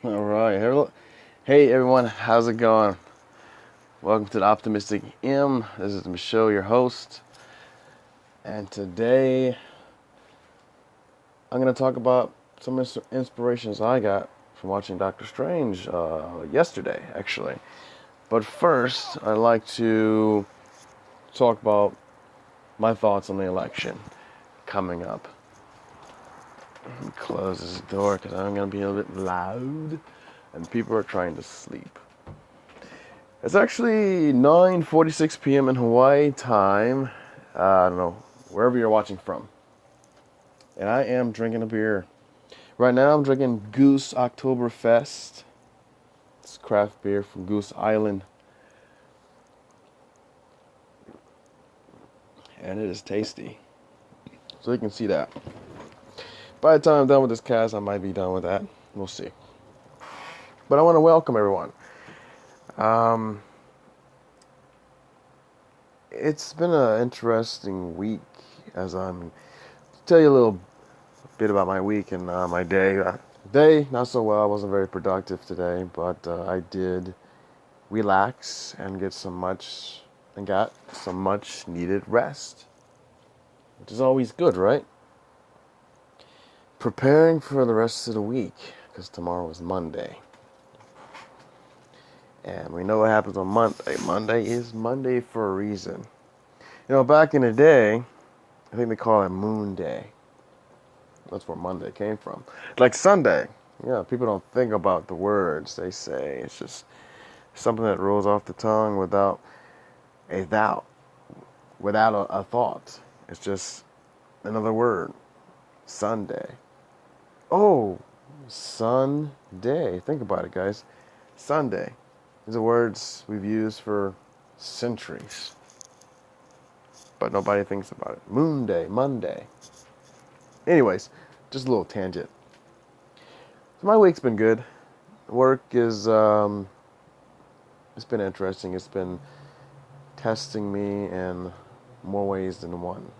All right. Hey, everyone. How's it going? Welcome to the Optimistic M. This is Michelle, your host. And today I'm going to talk about some inspirations I got from watching Doctor Strange yesterday, actually. But first, I'd like to talk about my thoughts on the election coming up. Let me close this door because I'm going to be a little bit loud and people are trying to sleep. It's actually 9:46 p.m. in Hawaii time. I don't know, wherever you're watching from. And I am drinking a beer. Right now I'm drinking Goose Oktoberfest. It's craft beer from Goose Island. And it is tasty. So you can see that. By the time I'm done with this cast, I might be done with that. We'll see. But I want to welcome everyone. It's been an interesting week as I'm tell you a little bit about my week and my day. Day, not so well. I wasn't very productive today, but I did relax and got some much needed rest, which is always good, right? Preparing for the rest of the week because tomorrow is Monday, and we know what happens on Monday. Monday is Monday for a reason. You know, back in the day, I think they call it Moon Day. That's where Monday came from. Like Sunday. Yeah, people don't think about the words they say. It's just something that rolls off the tongue without a doubt, without a thought. It's just another word. Sunday. Oh, Sunday. Think about it, guys. Sunday. These are words we've used for centuries. But nobody thinks about it. Moon Day, Monday. Anyways, just a little tangent. So my week's been good. Work is, it's been interesting. It's been testing me in more ways than one.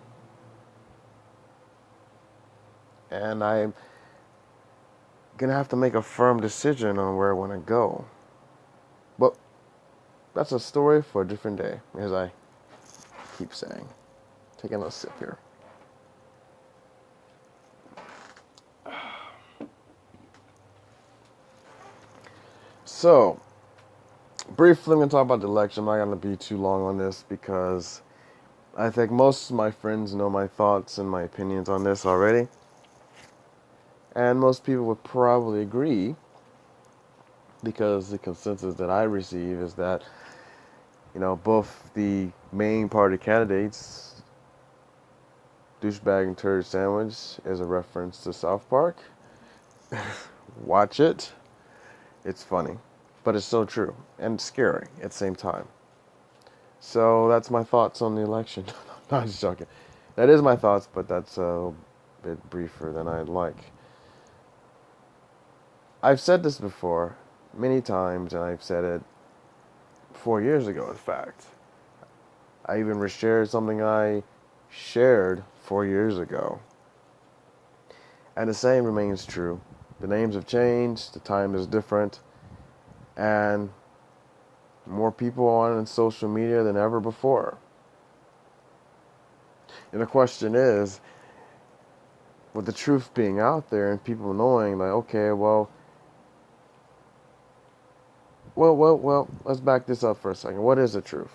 And I'm going to have to make a firm decision on where I want to go. But that's a story for a different day, as I keep saying. Taking a little sip here. So, briefly, I'm going to talk about the election. I'm not going to be too long on this because I think most of my friends know my thoughts and my opinions on this already. And most people would probably agree because the consensus that I receive is that, you know, both the main party candidates, douchebag and turd sandwich, is a reference to South Park. Watch it. It's funny. But it's so true and scary at the same time. So that's my thoughts on the election. No, I'm just joking. That is my thoughts, but that's a bit briefer than I'd like. I've said this before many times, and I've said it 4 years ago, in fact. I even reshared something I shared 4 years ago. And the same remains true. The names have changed, the time is different, and more people are on social media than ever before. And the question is, with the truth being out there and people knowing, like, okay, well, let's back this up for a second. What is the truth?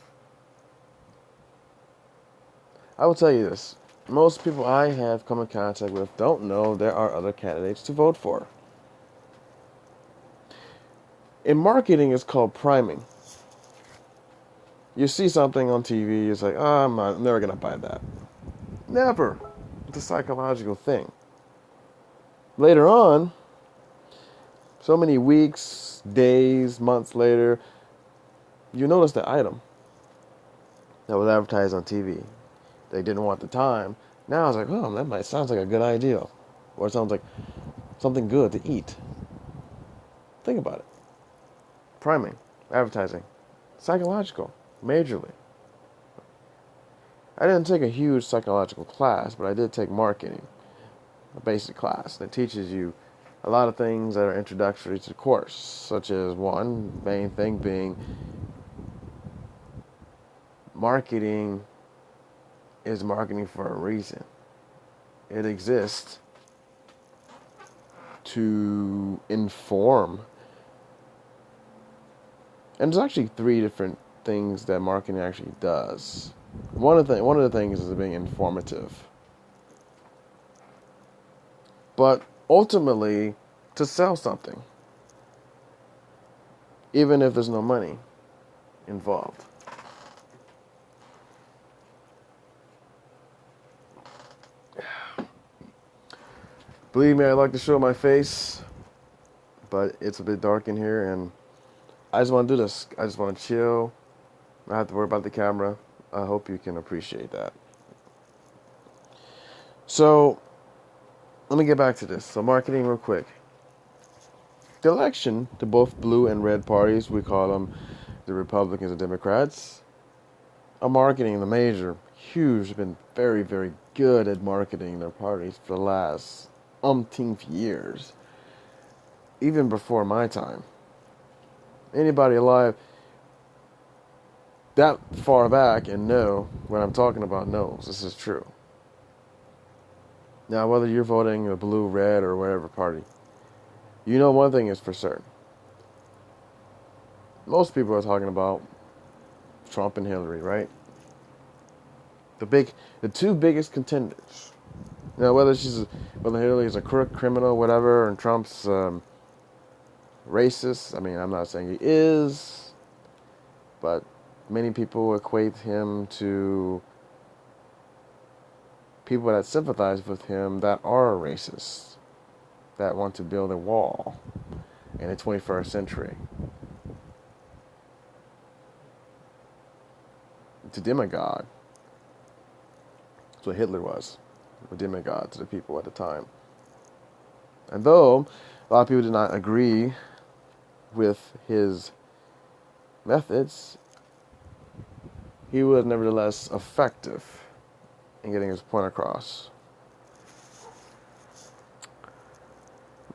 I will tell you this. Most people I have come in contact with don't know there are other candidates to vote for. In marketing, it's called priming. You see something on TV, it's like, oh, I'm never going to buy that. Never. It's a psychological thing. Later on, so many weeks, days, months later, you notice the item that was advertised on TV. They didn't want the time. Now it's like, oh, that sounds like a good idea. Or it sounds like something good to eat. Think about it. Priming, advertising, psychological, majorly. I didn't take a huge psychological class, but I did take marketing, a basic class that teaches you a lot of things that are introductory to the course, such as one main thing being marketing is marketing for a reason. It exists to inform. And there's actually three different things that marketing actually does. One of the things is being informative. But ultimately, to sell something, even if there's no money involved. Believe me, I like to show my face, but it's a bit dark in here, and I just want to do this. I just want to chill, not have to worry about the camera. I hope you can appreciate that. So, let me get back to this. So, marketing real quick. The election to both blue and red parties, we call them the Republicans and Democrats, are marketing the major, huge, been very, very good at marketing their parties for the last umpteenth years. Even before my time. Anybody alive that far back and know what I'm talking about knows this is true. Now, whether you're voting a blue, red, or whatever party, you know one thing is for certain. Most people are talking about Trump and Hillary, right? The two biggest contenders. Now, whether Hillary's a crook, criminal, whatever, and Trump's racist. I mean, I'm not saying he is, but many people equate him to people that sympathize with him that are racist, that want to build a wall in the 21st century. To demigod. That's what Hitler was, a demigod to the people at the time. And though a lot of people did not agree with his methods, he was nevertheless effective in getting his point across.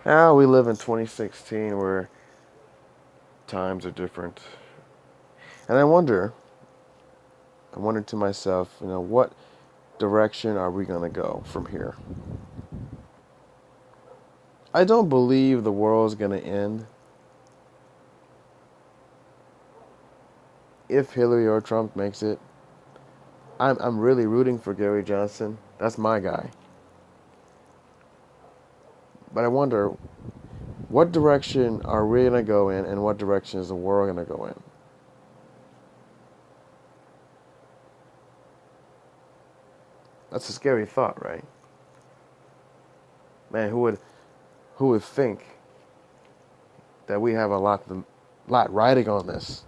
Now we live in 2016 where times are different. And I wondered to myself, what direction are we going to go from here? I don't believe the world is going to end if Hillary or Trump makes it. I'm really rooting for Gary Johnson. That's my guy. But I wonder, what direction are we going to go in, and what direction is the world going to go in? That's a scary thought, right? Man, who would think that we have a lot riding on this?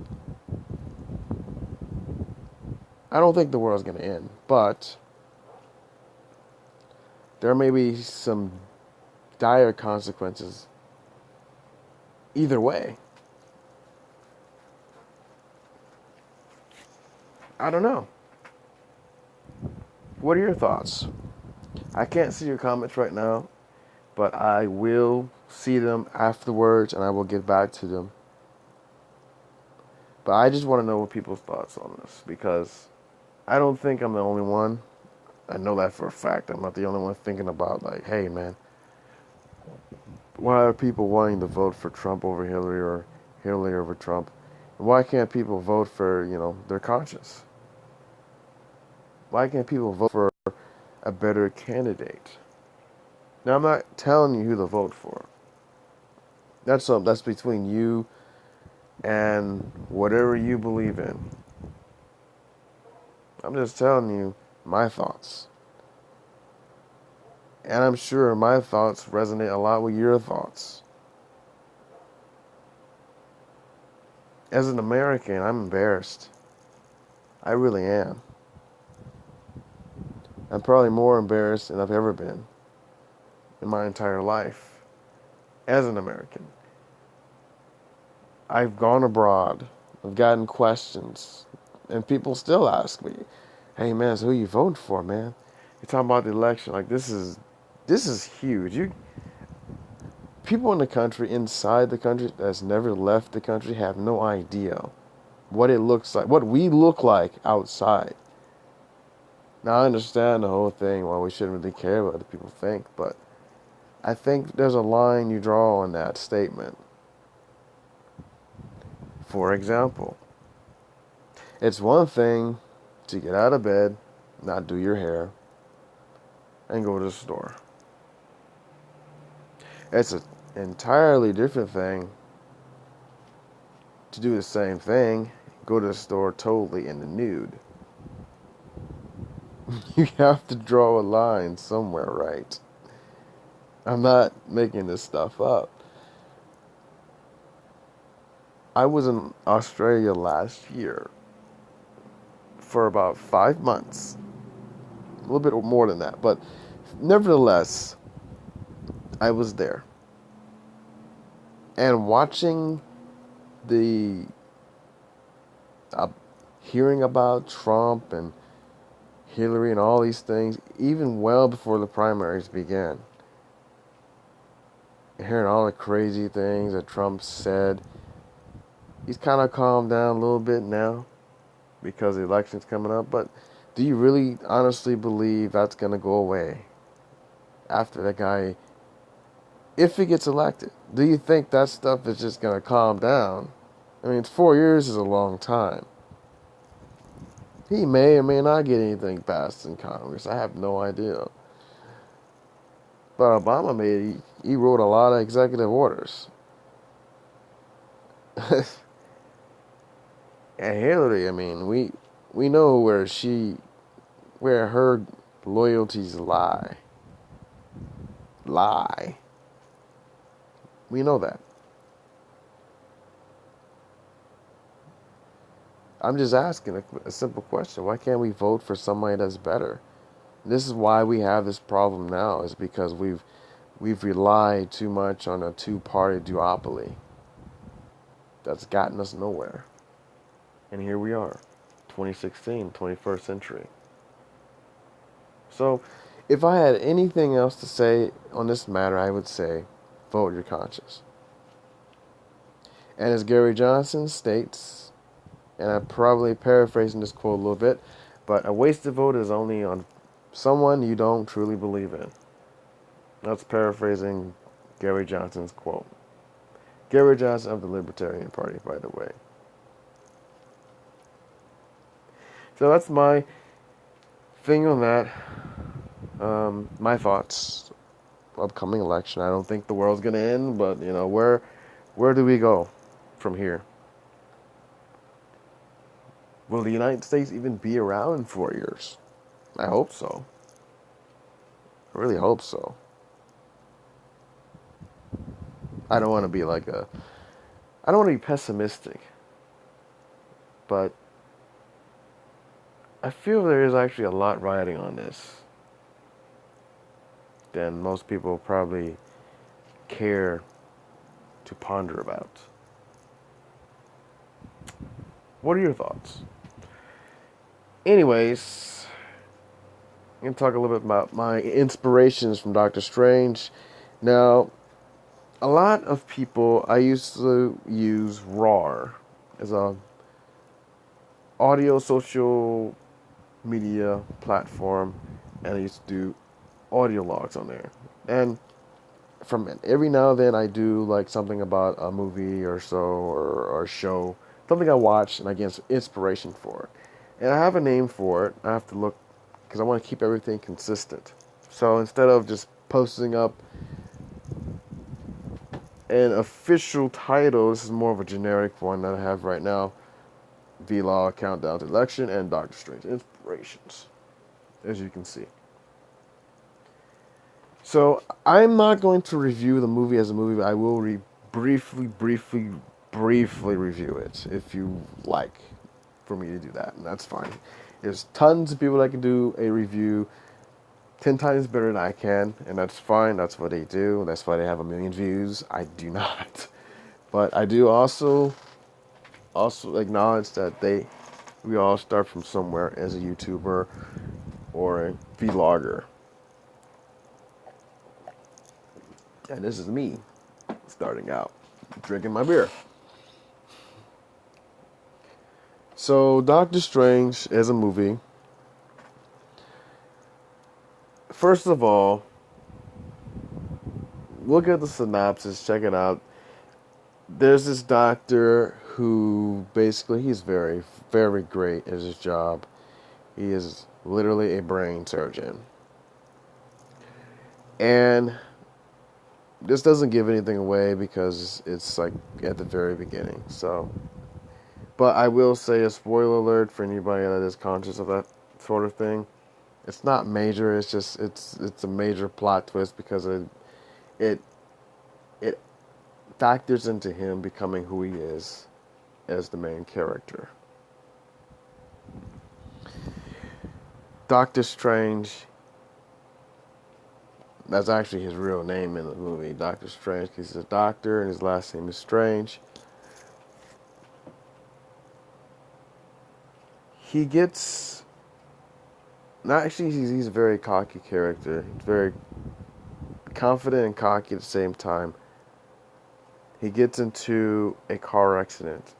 I don't think the world's going to end, but there may be some dire consequences either way. I don't know. What are your thoughts? I can't see your comments right now, but I will see them afterwards and I will get back to them. But I just want to know what people's thoughts on this, because I don't think I'm the only one. I know that for a fact. I'm not the only one thinking about, like, hey, man, why are people wanting to vote for Trump over Hillary or Hillary over Trump? Why can't people vote for, their conscience? Why can't people vote for a better candidate? Now, I'm not telling you who to vote for. That's between you and whatever you believe in. I'm just telling you my thoughts. And I'm sure my thoughts resonate a lot with your thoughts. As an American, I'm embarrassed. I really am. I'm probably more embarrassed than I've ever been in my entire life as an American. I've gone abroad. I've gotten questions. And people still ask me, hey, man, so who you voting for, man? You're talking about the election. Like, this is huge. People in the country, inside the country, that's never left the country, have no idea what it looks like, what we look like outside. Now, I understand the whole thing, well, we shouldn't really care what other people think, but I think there's a line you draw on that statement. For example, it's one thing to get out of bed, not do your hair, and go to the store. It's an entirely different thing to do the same thing, go to the store totally in the nude. You have to draw a line somewhere, right? I'm not making this stuff up. I was in Australia last year for about 5 months. A little bit more than that, but nevertheless, I was there. And watching the hearing about Trump and Hillary and all these things, even well before the primaries began. Hearing all the crazy things that Trump said. He's kind of calmed down a little bit now because the election's coming up. But do you really honestly believe that's going to go away after that guy, if he gets elected? Do you think that stuff is just going to calm down? I mean, 4 years is a long time. He may or may not get anything passed in Congress. I have no idea. But Obama he wrote a lot of executive orders. And Hillary, I mean, we know where her loyalties lie. We know that. I'm just asking a simple question. Why can't we vote for somebody that's better? This is why we have this problem now, is because we've relied too much on a two-party duopoly that's gotten us nowhere. And here we are, 2016, 21st century. So, if I had anything else to say on this matter, I would say, vote your conscience. And as Gary Johnson states, and I'm probably paraphrasing this quote a little bit, but a wasted vote is only on someone you don't truly believe in. That's paraphrasing Gary Johnson's quote. Gary Johnson of the Libertarian Party, by the way. So that's my thing on that. My thoughts. Upcoming election. I don't think the world's gonna end, but where do we go from here? Will the United States even be around in 4 years? I hope so. I really hope so. I don't want to be I don't want to be pessimistic, but I feel there is actually a lot riding on this than most people probably care to ponder about. What are your thoughts? Anyways, I'm going to talk a little bit about my inspirations from Doctor Strange. Now, a lot of people, I used to use RAR as a audio social media platform, and I used to do audio logs on there. And from every now and then I do like something about a movie or so, or a show, something I watch, and I get inspiration for it. And I have a name for it. I have to look, because I want to keep everything consistent. So instead of just posting up an official title, this is more of a generic one that I have right now. Vlog, Countdown to Election, and Doctor Strange Inspirations, as you can see. So I'm not going to review the movie as a movie, but I will briefly review it if you like for me to do that, and that's fine. There's tons of people that can do a review 10 times better than I can, and that's fine. That's what they do. That's why they have 1 million views. I do not. But I do also acknowledge that we all start from somewhere as a YouTuber or a vlogger. And this is me. starting out, drinking my beer. So, Doctor Strange is a movie. First of all, look at the synopsis, check it out. There's this doctor who basically, he's very, very great at his job. He is literally a brain surgeon. And this doesn't give anything away because it's like at the very beginning. So, but I will say a spoiler alert for anybody that is conscious of that sort of thing. It's not major. It's just it's a major plot twist because it factors into him becoming who he is as the main character. Doctor Strange. That's actually his real name in the movie, Doctor Strange, because he's a doctor and his last name is Strange. He gets... Not actually, he's a very cocky character. He's very confident and cocky at the same time. He gets into a car accident.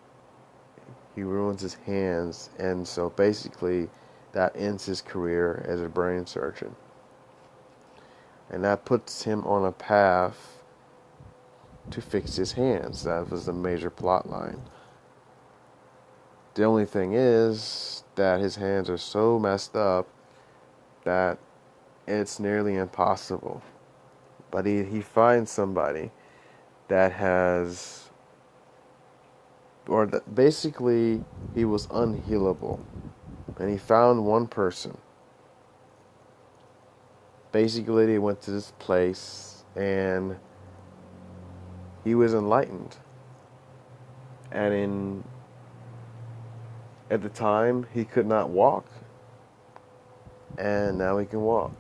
He ruins his hands, and so basically that ends his career as a brain surgeon. And that puts him on a path to fix his hands. That was the major plot line. The only thing is that his hands are so messed up that it's nearly impossible. But he finds somebody that has, or that basically he was unhealable. And he found one person. Basically, they went to this place and he was enlightened. And at the time, he could not walk. And now he can walk.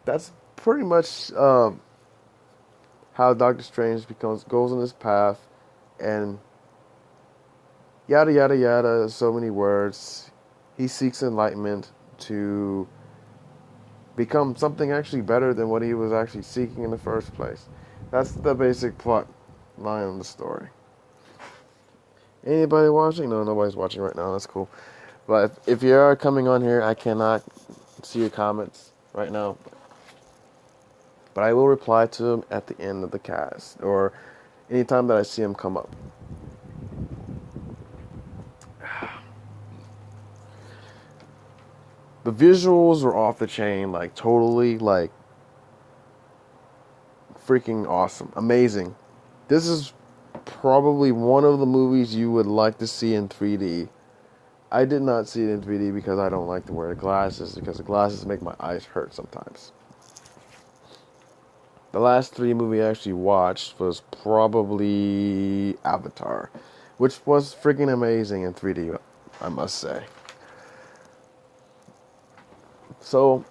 That's pretty much how Doctor Strange goes on this path. And yada, yada, yada, so many words. He seeks enlightenment to become something actually better than what he was actually seeking in the first place. That's the basic plot line of the story. Anybody watching? No, nobody's watching right now. That's cool. But if you are coming on here, I cannot see your comments right now. But I will reply to them at the end of the cast, or anytime that I see them come up. The visuals were off the chain, like totally, like freaking awesome, amazing. This is probably one of the movies you would like to see in 3D. I did not see it in 3D because I don't like to wear the glasses, because the glasses make my eyes hurt sometimes. The last 3D movie I actually watched was probably Avatar, which was freaking amazing in 3D, I must say. So,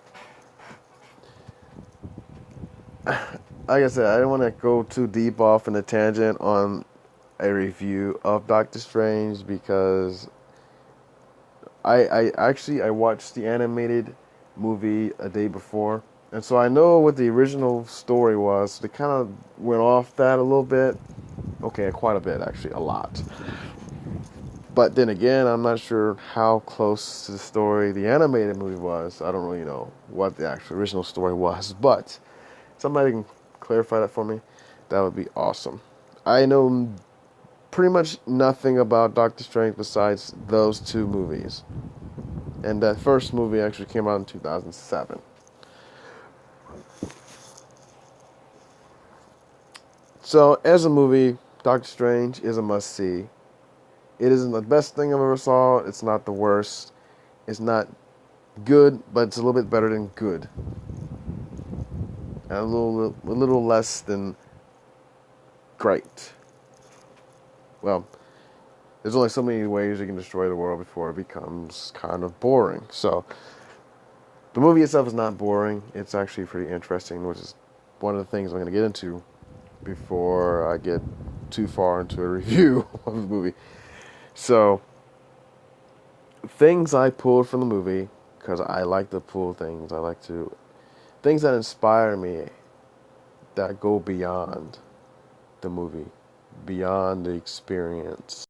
like I said, I didn't want to go too deep off in a tangent on a review of Doctor Strange because I watched the animated movie a day before, and so I know what the original story was. They kind of went off that a little bit. Okay, quite a bit, actually, a lot. But then again, I'm not sure how close to the story the animated movie was. I don't really know what the actual original story was. But somebody can clarify that for me. That would be awesome. I know pretty much nothing about Doctor Strange besides those two movies. And that first movie actually came out in 2007. So, as a movie, Doctor Strange is a must-see. It isn't the best thing I've ever saw. It's not the worst. It's not good, but it's a little bit better than good. And a little less than great. Well, there's only so many ways you can destroy the world before it becomes kind of boring. So, the movie itself is not boring. It's actually pretty interesting, which is one of the things I'm going to get into before I get too far into a review of the movie. So, things I pulled from the movie, because I like to pull things. Things that inspire me that go beyond the movie, beyond the experience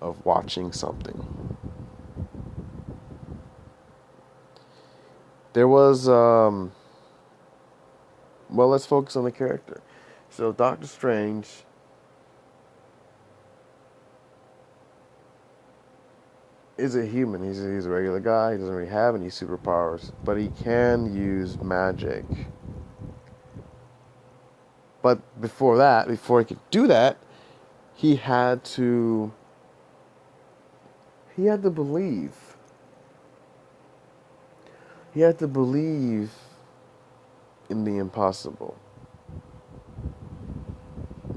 of watching something. There was, well, let's focus on the character. So Doctor Strange is a human. He's a regular guy. He doesn't really have any superpowers, but he can use magic. But before he could do that, he had to he had to believe. He had to believe in the impossible.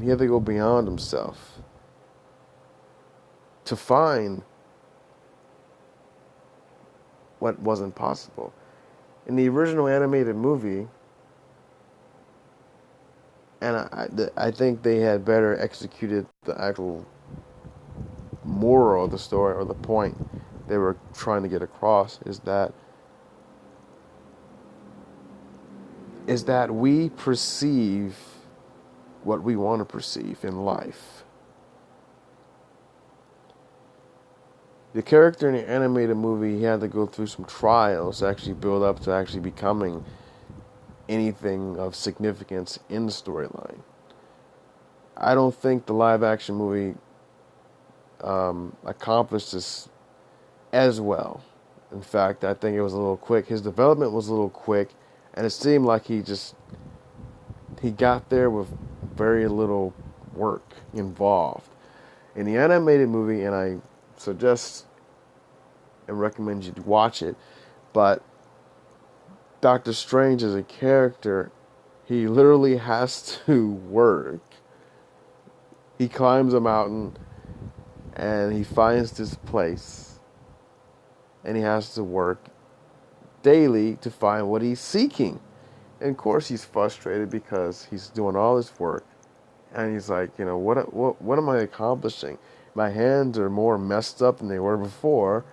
He had to go beyond himself to find what wasn't possible. In the original animated movie, and I think they had better executed the actual moral of the story, or the point they were trying to get across, is that we perceive what we want to perceive in life. The character in the animated movie, he had to go through some trials to actually build up to actually becoming anything of significance in the storyline. I don't think the live action movie accomplished this as well. In fact, I think it was a little quick. His development was a little quick, and it seemed like he got there with very little work involved. In the animated movie, and I suggest and recommend you to watch it, but Doctor Strange as a character, he literally has to work. He climbs a mountain and he finds this place, and he has to work daily to find what he's seeking. And of course he's frustrated because he's doing all this work, and he's like, what am I accomplishing? My hands are more messed up than they were before.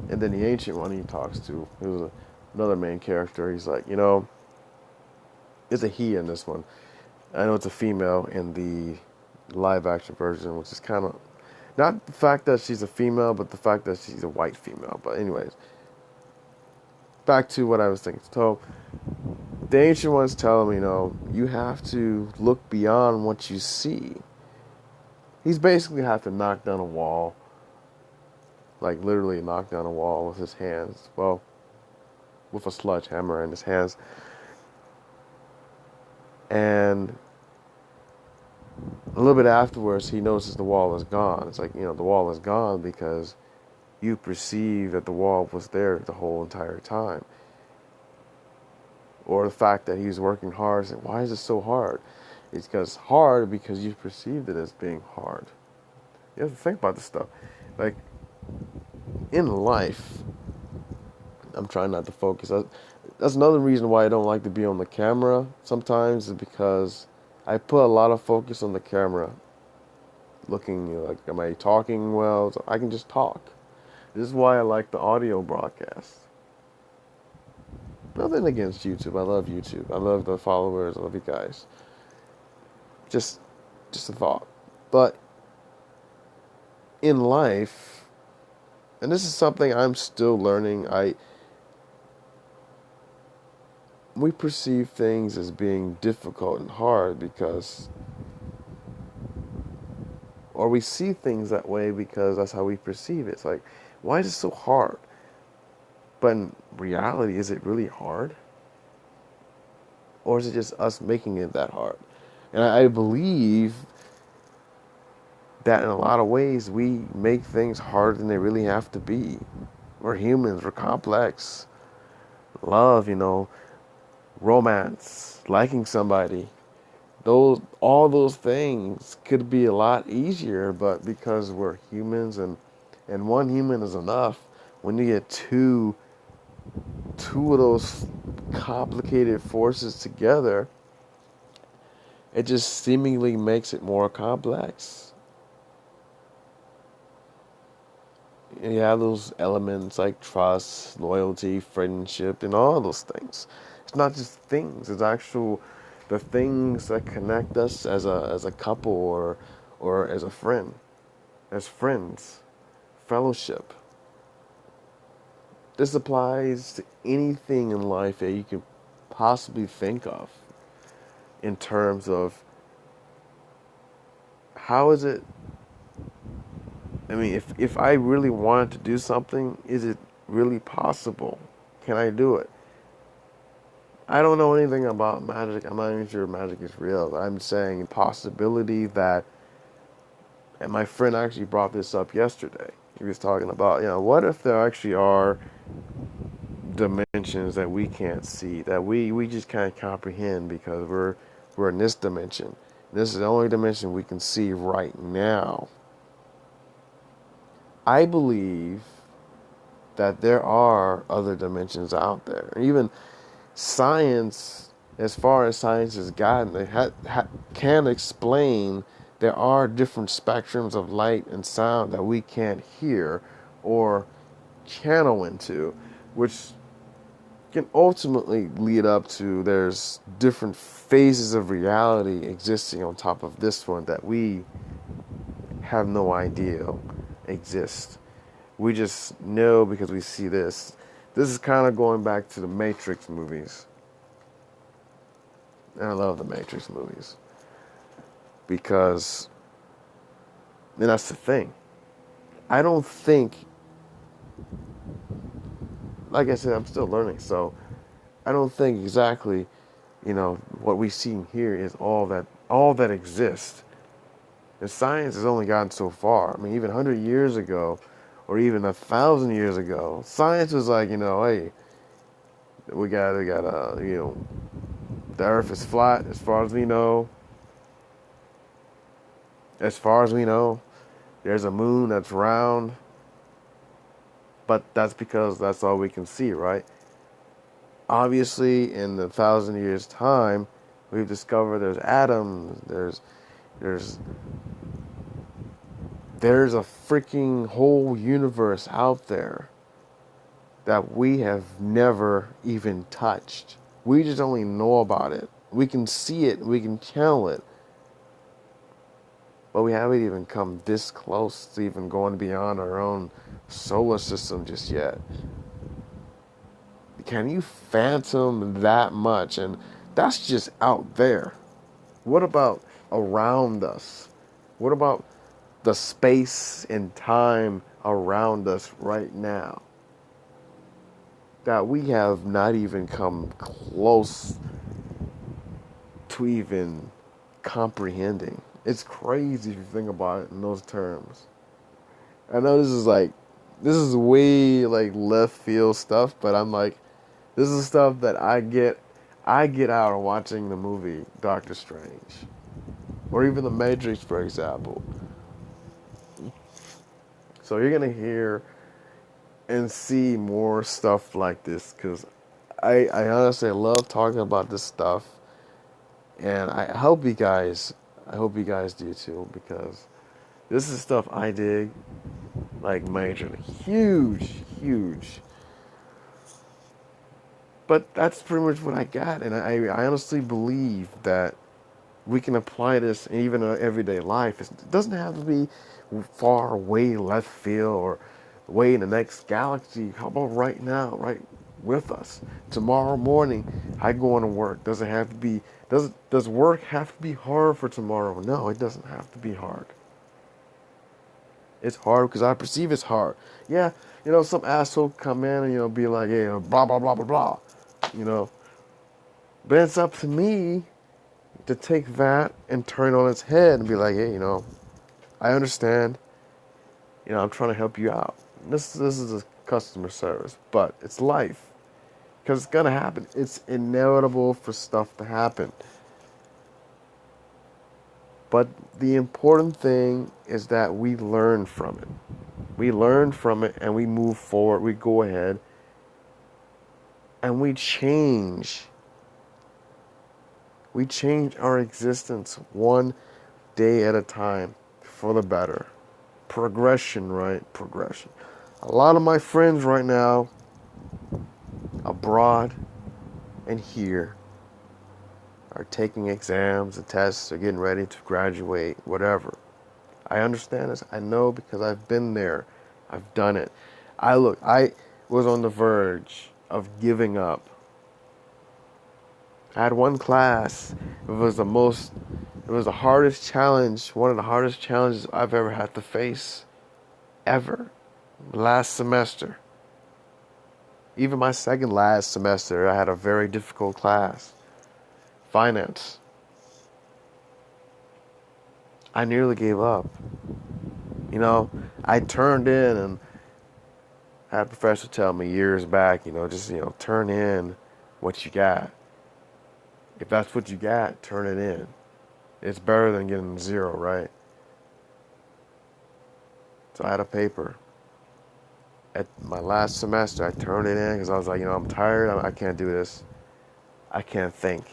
And then the Ancient One he talks to, who's another main character, he's like, it's a he in this one. I know it's a female in the live action version, which is kind of, not the fact that she's a female, but the fact that she's a white female. But anyways, back to what I was thinking. So the Ancient One's telling me, you have to look beyond what you see. He's basically have to knock down a wall, like literally knock down a wall with his hands. Well, with a sledgehammer in his hands. And a little bit afterwards, he notices the wall is gone. It's like, the wall is gone because you perceive that the wall was there the whole entire time. Or the fact that he's working hard. It's like, why is it so hard? It's because you perceived it as being hard. You have to think about this stuff. Like, in life, I'm trying not to focus. That's another reason why I don't like to be on the camera sometimes, is because I put a lot of focus on the camera. Looking, like, am I talking well? So I can just talk. This is why I like the audio broadcast. Nothing against YouTube. I love YouTube. I love the followers. I love you guys. Just a thought. But in life, and this is something I'm still learning, we perceive things as being difficult and hard or we see things that way because that's how we perceive it. It's like, why is it so hard? But in reality, is it really hard? Or is it just us making it that hard? And I believe that in a lot of ways, we make things harder than they really have to be. We're humans, we're complex. Love, romance, liking somebody. All those things could be a lot easier, but because we're humans and one human is enough, when you get two of those complicated forces together, it just seemingly makes it more complex. And you have those elements like trust, loyalty, friendship, and all those things. It's not just things. It's actual the things that connect us as a couple or as a friend, as friends, fellowship. This applies to anything in life that you can possibly think of in terms of how is it. I mean, if I really wanted to do something, is it really possible? Can I do it? I don't know anything about magic. I'm not even sure magic is real. I'm saying possibility that, and my friend actually brought this up yesterday. He was talking about, what if there actually are dimensions that we can't see, that we just can't comprehend because we're in this dimension. This is the only dimension we can see right now. I believe that there are other dimensions out there. Even science, as far as science has gotten, they can explain there are different spectrums of light and sound that we can't hear or channel into, which can ultimately lead up to there's different phases of reality existing on top of this one that we have no idea exist. We just know because we see this. This is kind of going back to the Matrix movies. And I love the Matrix movies. Because, and that's the thing. I don't think, like I said, I'm still learning, so I don't think exactly, what we see here is all that exists. And science has only gotten so far. I mean, even 100 years ago, or even 1,000 years ago, science was like, hey, we got the Earth is flat as far as we know. As far as we know, there's a moon that's round. But that's because that's all we can see, right? Obviously, in the 1,000 years' time, we've discovered there's atoms, there's a freaking whole universe out there that we have never even touched. We just only know about it. We can see it, we can channel it. But we haven't even come this close to even going beyond our own solar system just yet. Can you fathom that much? And that's just out there. What about around us? What about the space and time around us right now that we have not even come close to even comprehending? It's crazy if you think about it in those terms. I know this is way like left field stuff, but I'm like, this is stuff that I get out of watching the movie Doctor Strange, or even The Matrix, for example. So you're gonna hear and see more stuff like this because I honestly love talking about this stuff, and I hope you guys do too, because this is stuff I dig like majorly, huge. But that's pretty much what I got, and I honestly believe that we can apply this even in our everyday life. It doesn't have to be far away left field or way in the next galaxy. How about right now, right with us? Tomorrow morning, I go on to work. Does it have to be? Does work have to be hard for tomorrow? No, it doesn't have to be hard. It's hard because I perceive it's hard. Yeah, some asshole come in and be like, hey, blah blah blah blah blah, you know. But it's up to me to take that and turn it on its head and be like, hey, I understand. I'm trying to help you out. This is a customer service, but it's life. Because it's going to happen. It's inevitable for stuff to happen. But the important thing is that we learn from it. We learn from it and we move forward. We go ahead and we change. We change our existence one day at a time for the better. Progression, right? Progression. A lot of my friends right now, abroad and here, are taking exams and tests or getting ready to graduate, whatever. I understand this. I know because I've been there. I've done it. I was on the verge of giving up. I had one class. It was the hardest challenge, one of the hardest challenges I've ever had to face. Ever. Last semester. Even my second last semester, I had a very difficult class. Finance. I nearly gave up. You know, I turned in and had a professor tell me years back, turn in what you got. If that's what you got, turn it in. It's better than getting 0, right? So I had a paper. At my last semester, I turned it in because I was like, I'm tired. I can't do this. I can't think.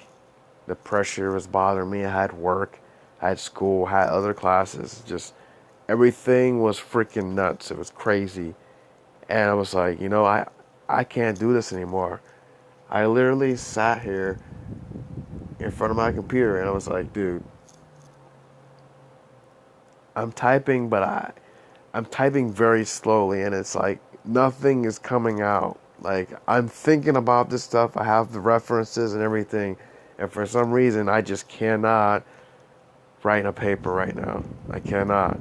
The pressure was bothering me. I had work. I had school. I had other classes. Just everything was freaking nuts. It was crazy. And I was like, I can't do this anymore. I literally sat here in front of my computer and I was like, dude, I'm typing, but I'm typing very slowly and it's like nothing is coming out. Like I'm thinking about this stuff. I have the references and everything. And for some reason, I just cannot write a paper right now. I cannot.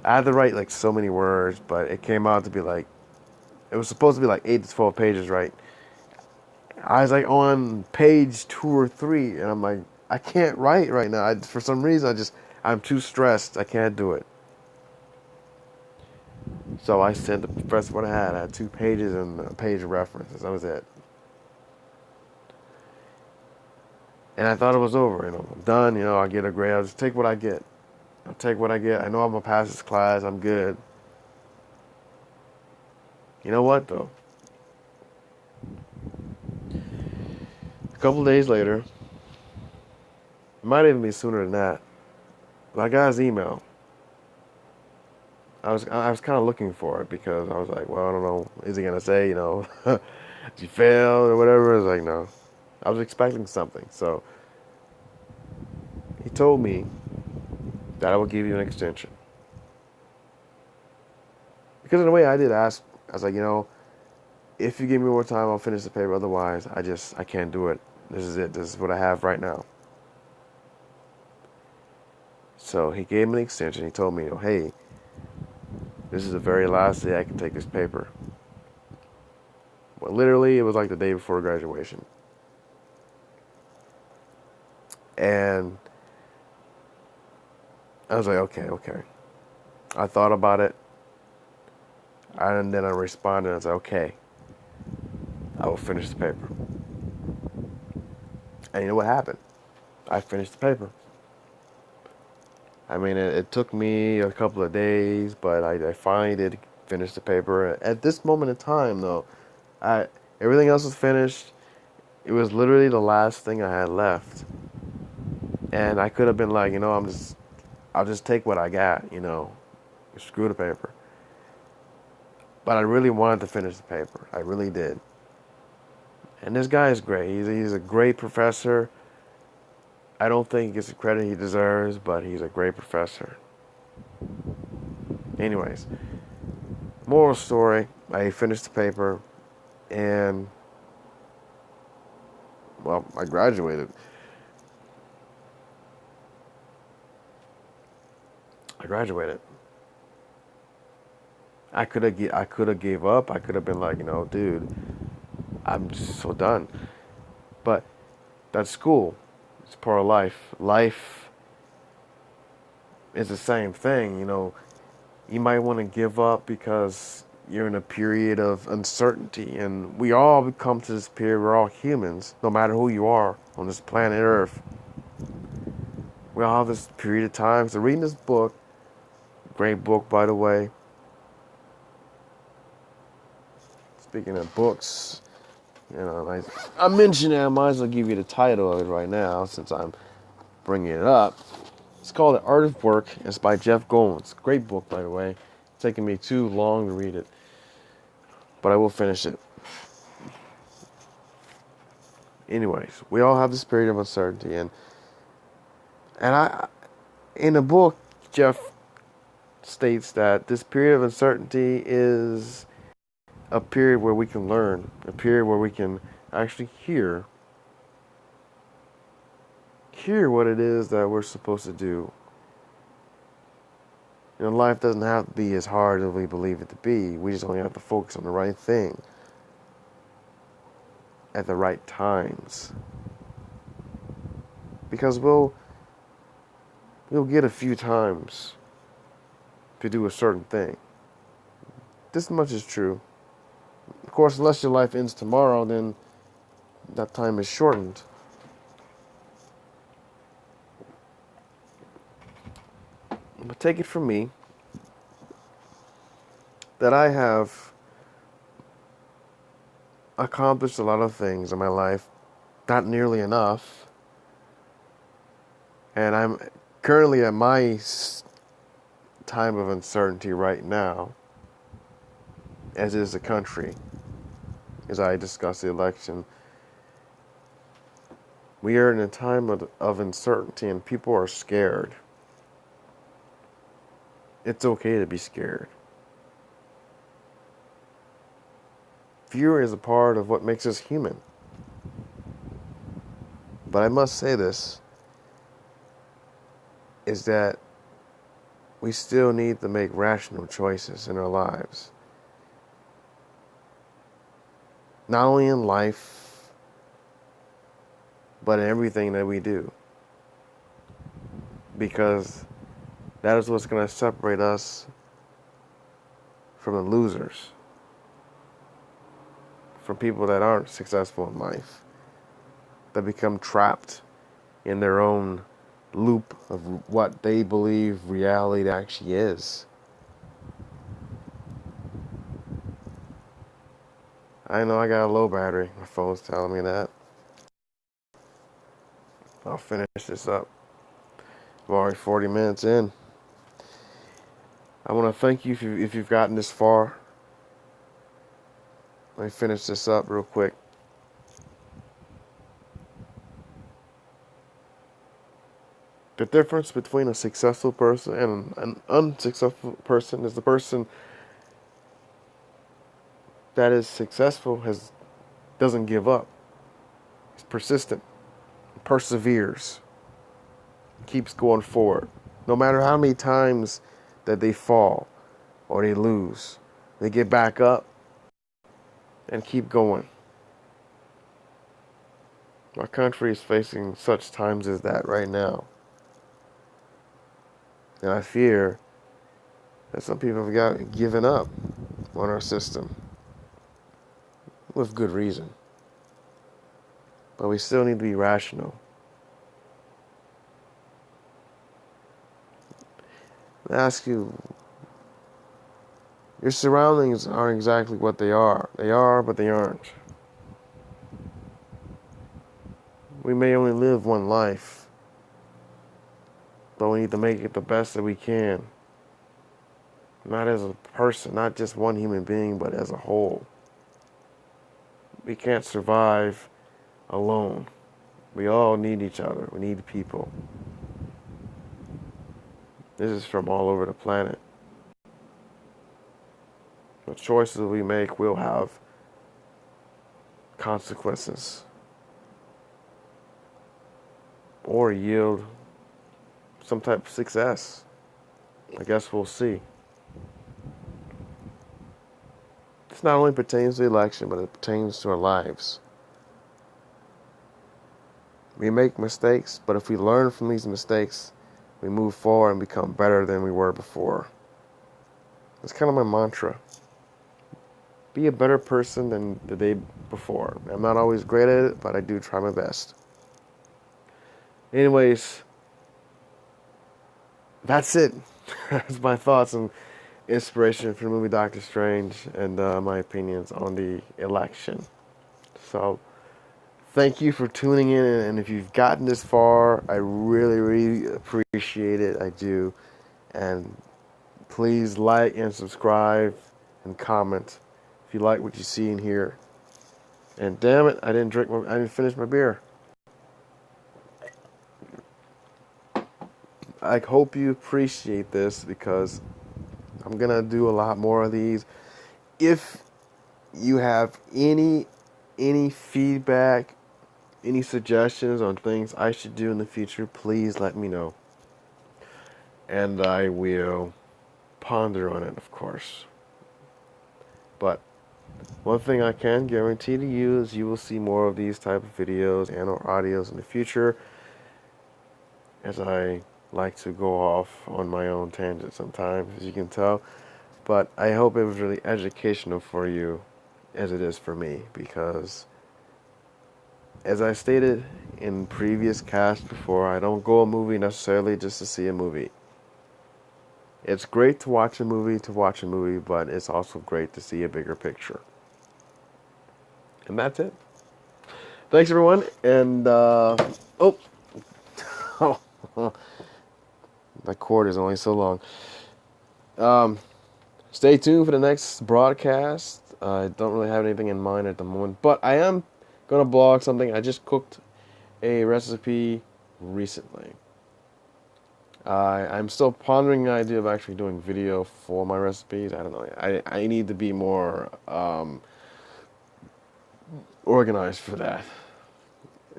I had to write like so many words, but it came out to be like, it was supposed to be like 8 to 12 pages, right? I was like on page 2 or 3, and I'm like, I can't write right now. For some reason, I'm too stressed. I can't do it. So I sent the professor what I had. I had 2 pages and a page of references. That was it. And I thought it was over. I'm done. I get a grade. I'll just take what I get. I'll take what I get. I know I'm going to pass this class. I'm good. You know what, though? A couple days later, it might even be sooner than that, but I got his email. I was kind of looking for it because I was like, well, I don't know. Is he going to say, you failed or whatever? I was like, no. I was expecting something. So he told me that I would give you an extension. Because in a way I did ask, I was like, if you give me more time, I'll finish the paper. Otherwise, I can't do it. This is it. This is what I have right now. So he gave me an extension. He told me, hey, this is the very last day I can take this paper. Well, literally, it was like the day before graduation. And I was like, okay. I thought about it. And then I responded and I said, okay, I will finish the paper. And you know what happened? I finished the paper. I mean, it took me a couple of days, but I finally did finish the paper. At this moment in time, though, everything else was finished. It was literally the last thing I had left. And I could have been like, I'll just take what I got, screw the paper. But I really wanted to finish the paper. I really did. And this guy is great. He's a great professor. I don't think he gets the credit he deserves, but he's a great professor. Anyways, moral story, I finished the paper, and, well, I graduated. I could have gave up. I could have been like, dude, I'm just so done. But that's school. It's part of life. Life is the same thing, You might want to give up because you're in a period of uncertainty. And we all come to this period. We're all humans, no matter who you are on this planet Earth. We all have this period of time. So reading this book, great book, by the way. Speaking of books, I mentioned it. I might as well give you the title of it right now since I'm bringing it up. It's called The Art of Work. It's by Jeff Goins. Great book, by the way. It's taking me too long to read it, but I will finish it. anyways, we all have this period of uncertainty, and I, in the book, Jeff states that this period of uncertainty is a period where we can learn, a period where we can actually hear what it is that we're supposed to do. You know, life doesn't have to be as hard as we believe it to be. We just only have to focus on the right thing at the right times. Because we'll get a few times to do a certain thing. This much is true. Of course, unless your life ends tomorrow, then that time is shortened. But take it from me that I have accomplished a lot of things in my life, not nearly enough. And I'm currently at my time of uncertainty right now, as is the country, as I discuss the election. We are in a time of uncertainty, and people are scared. It's okay to be scared. Fear is a part of what makes us human. But I must say this, is that we still need to make rational choices in our lives. Not only in life, but in everything that we do. Because that is what's going to separate us from the losers. From people that aren't successful in life. That become trapped in their own loop of what they believe reality actually is. I know I got a low battery. My phone's telling me that. I'll finish this up. I'm already 40 minutes in. I want to thank you if you've gotten this far. Let me finish this up real quick. The difference between a successful person and an unsuccessful person is the person that is successful doesn't give up. He's persistent, perseveres, keeps going forward. No matter how many times that they fall or they lose, they get back up and keep going. Our country is facing such times as that right now. And I fear that some people have given up on our system. With good reason. But we still need to be rational. I ask you, your surroundings aren't exactly what they are. They are, but they aren't. We may only live one life, but we need to make it the best that we can. Not as a person, not just one human being, but as a whole. We can't survive alone. We all need each other. We need people. This is from all over the planet. The choices we make will have consequences. Or yield some type of success. I guess we'll see. This not only pertains to the election, but it pertains to our lives. We make mistakes, but if we learn from these mistakes, we move forward and become better than we were before. It's kind of my mantra. Be a better person than the day before. I'm not always great at it, but I do try my best. Anyways, that's it. That's my thoughts and inspiration for the movie Doctor Strange and my opinions on the election. So, thank you for tuning in, and if you've gotten this far, I really, really appreciate it. I do. And please like and subscribe and comment if you like what you see and hear. And damn it, I didn't finish my beer. I hope you appreciate this because I'm gonna do a lot more of these. If you have any feedback, any suggestions on things I should do in the future, please let me know. And I will ponder on it, of course. But one thing I can guarantee to you is you will see more of these type of videos and or audios in the future, as I like to go off on my own tangent sometimes, as you can tell. But I hope it was really educational for you as it is for me, because as I stated in previous casts before, I don't go a movie necessarily just to see a movie. It's great to watch a movie, but it's also great to see a bigger picture. And that's it. Thanks, everyone. And, oh, my cord is only so long. Stay tuned for the next broadcast. I don't really have anything in mind at the moment, but I am going to blog something. I just cooked a recipe recently. I'm still pondering the idea of actually doing video for my recipes. I don't know. I need to be more organized for that.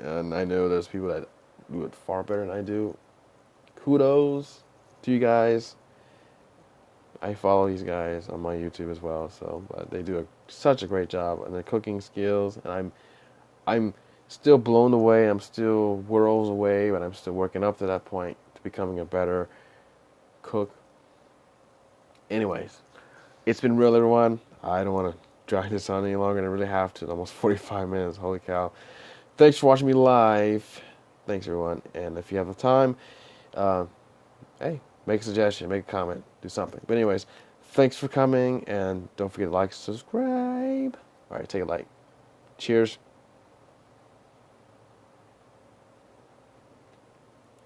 And I know there's people that do it far better than I do. Kudos to you guys. I follow these guys on my YouTube as well, so but they do such a great job on their cooking skills, and I'm still blown away. I'm still worlds away, but I'm still working up to that point to becoming a better cook. Anyways, it's been real, everyone. I don't want to drag this on any longer than I really have to. It's almost 45 minutes. Holy cow. Thanks for watching me live. Thanks, everyone. And if you have the time, hey, make a suggestion, make a comment, do something. But anyways, thanks for coming, and don't forget to like, subscribe. All right, take a like. Cheers.